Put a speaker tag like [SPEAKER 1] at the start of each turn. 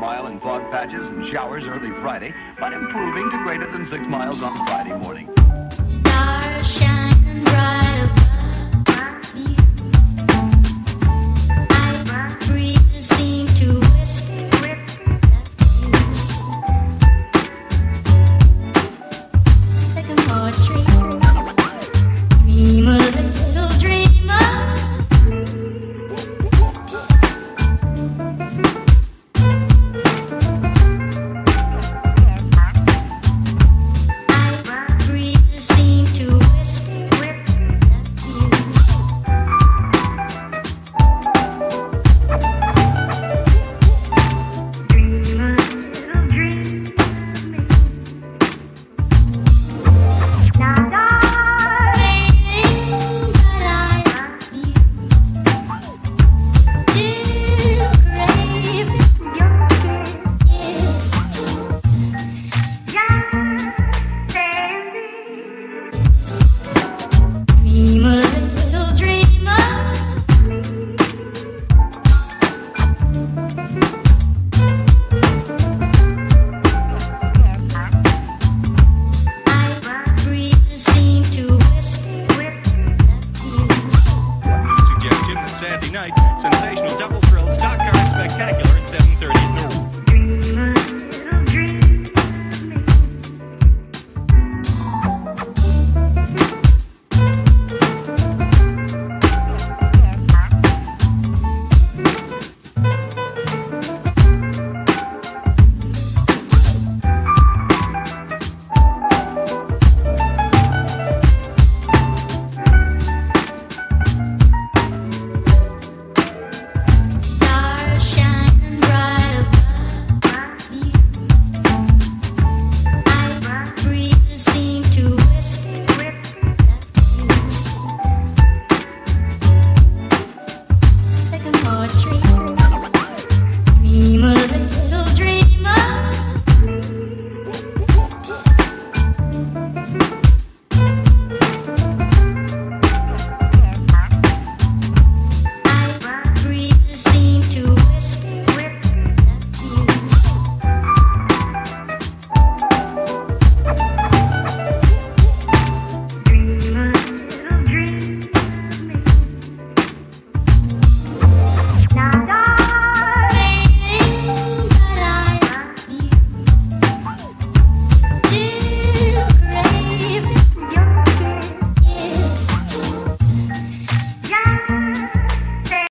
[SPEAKER 1] mile in fog patches and showers early Friday, but improving to greater than 6 miles on Friday morning.
[SPEAKER 2] Stars shining bright above me. Night breezes seem to whisper that sycamore tree. Dream a little dreamer.
[SPEAKER 3] Saturday night, sensation.